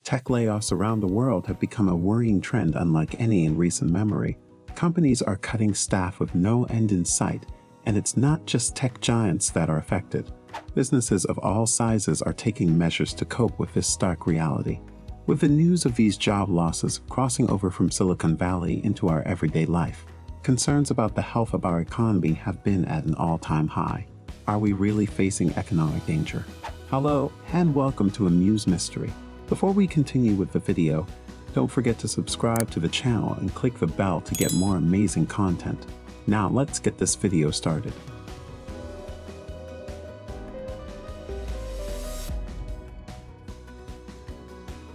Tech layoffs around the world have become a worrying trend unlike any in recent memory. Companies are cutting staff with no end in sight, and it's not just tech giants that are affected. Businesses of all sizes are taking measures to cope with this stark reality. With the news of these job losses crossing over from Silicon Valley into our everyday life, concerns about the health of our economy have been at an all-time high. Are we really facing economic danger? Hello, and welcome to Amuse Mystery. Before we continue with the video, don't forget to subscribe to the channel and click the bell to get more amazing content. Now let's get this video started.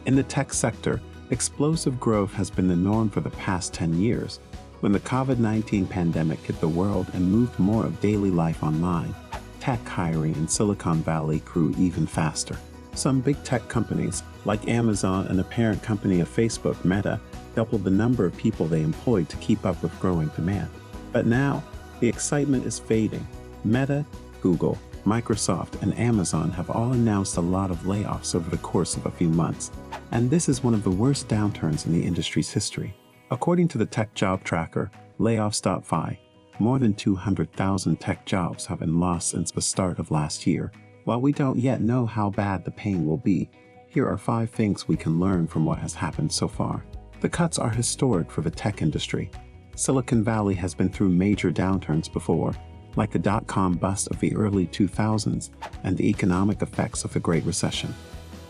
In the tech sector, explosive growth has been the norm for the past 10 years. When the COVID-19 pandemic hit the world and moved more of daily life online, tech hiring in Silicon Valley grew even faster. Some big tech companies, like Amazon and the parent company of Facebook, Meta, doubled the number of people they employed to keep up with growing demand. But now, the excitement is fading. Meta, Google, Microsoft, and Amazon have all announced a lot of layoffs over the course of a few months, and this is one of the worst downturns in the industry's history. According to the tech job tracker, Layoffs.fi, more than 200,000 tech jobs have been lost since the start of last year. While we don't yet know how bad the pain will be, here are 5 things we can learn from what has happened so far. The cuts are historic for the tech industry. Silicon Valley has been through major downturns before, like the dot-com bust of the early 2000s and the economic effects of the Great Recession.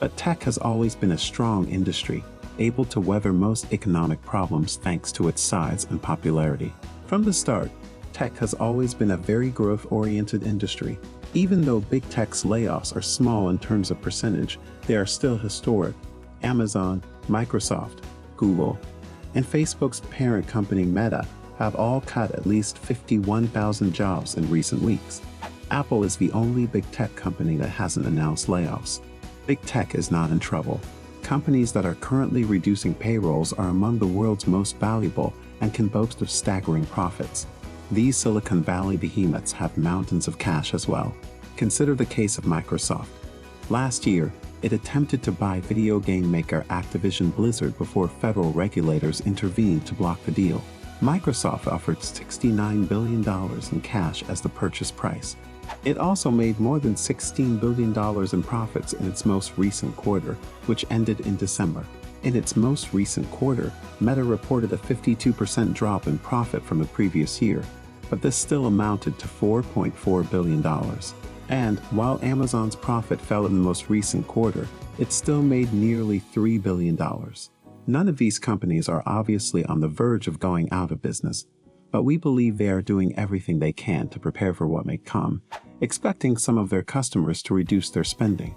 But tech has always been a strong industry, able to weather most economic problems thanks to its size and popularity. From the start, tech has always been a very growth-oriented industry. Even though big tech's layoffs are small in terms of percentage, they are still historic. Amazon, Microsoft, Google, and Facebook's parent company Meta have all cut at least 51,000 jobs in recent weeks. Apple is the only big tech company that hasn't announced layoffs. Big tech is not in trouble. Companies that are currently reducing payrolls are among the world's most valuable and can boast of staggering profits. These Silicon Valley behemoths have mountains of cash as well. Consider the case of Microsoft. Last year, it attempted to buy video game maker Activision Blizzard before federal regulators intervened to block the deal. Microsoft offered $69 billion in cash as the purchase price. It also made more than $16 billion in profits in its most recent quarter, which ended in December. In its most recent quarter, Meta reported a 52% drop in profit from the previous year, but this still amounted to $4.4 billion. And while Amazon's profit fell in the most recent quarter, it still made nearly $3 billion. None of these companies are obviously on the verge of going out of business, but we believe they are doing everything they can to prepare for what may come, expecting some of their customers to reduce their spending.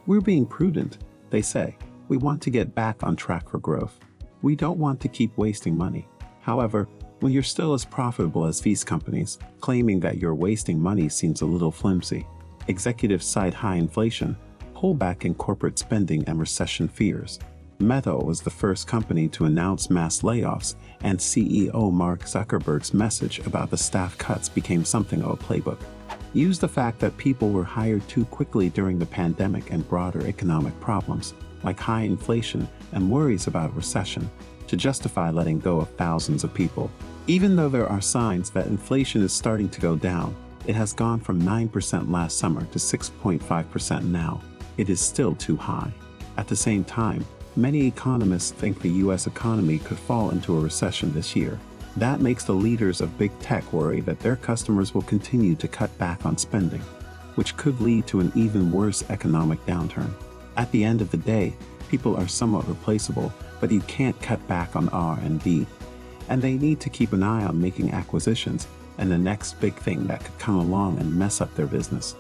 We're being prudent, they say. We want to get back on track for growth. We don't want to keep wasting money. However, when you're still as profitable as these companies, claiming that you're wasting money seems a little flimsy. Executives cite high inflation, pullback in corporate spending, and recession fears. Meta was the first company to announce mass layoffs, and CEO Mark Zuckerberg's message about the staff cuts became something of a playbook. Use the fact that people were hired too quickly during the pandemic and broader economic problems, like high inflation and worries about recession, to justify letting go of thousands of people. Even though there are signs that inflation is starting to go down, it has gone from 9% last summer to 6.5% now. It is still too high. At the same time, many economists think the US economy could fall into a recession this year. That makes the leaders of big tech worry that their customers will continue to cut back on spending, which could lead to an even worse economic downturn. At the end of the day, people are somewhat replaceable, but you can't cut back on R&D, and they need to keep an eye on making acquisitions and the next big thing that could come along and mess up their business.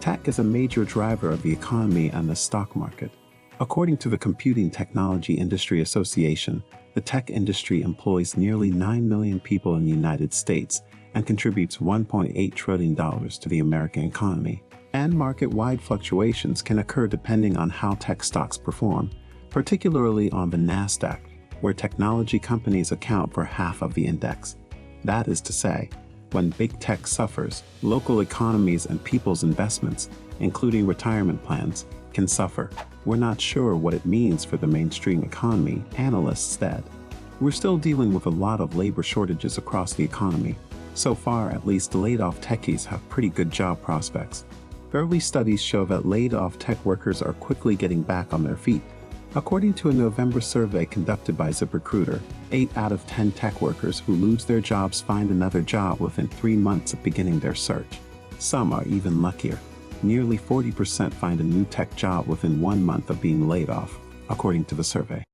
Tech is a major driver of the economy and the stock market. According to the Computing Technology Industry Association, the tech industry employs nearly 9 million people in the United States and contributes $1.8 trillion to the American economy. And market-wide fluctuations can occur depending on how tech stocks perform, particularly on the NASDAQ, where technology companies account for half of the index. That is to say, when big tech suffers, local economies and people's investments, including retirement plans, can suffer. We're not sure what it means for the mainstream economy, analysts said. We're still dealing with a lot of labor shortages across the economy. So far, at least, laid-off techies have pretty good job prospects. Early studies show that laid-off tech workers are quickly getting back on their feet. According to a November survey conducted by ZipRecruiter, 8 out of 10 tech workers who lose their jobs find another job within 3 months of beginning their search. Some are even luckier. Nearly 40% find a new tech job within 1 month of being laid off, according to the survey.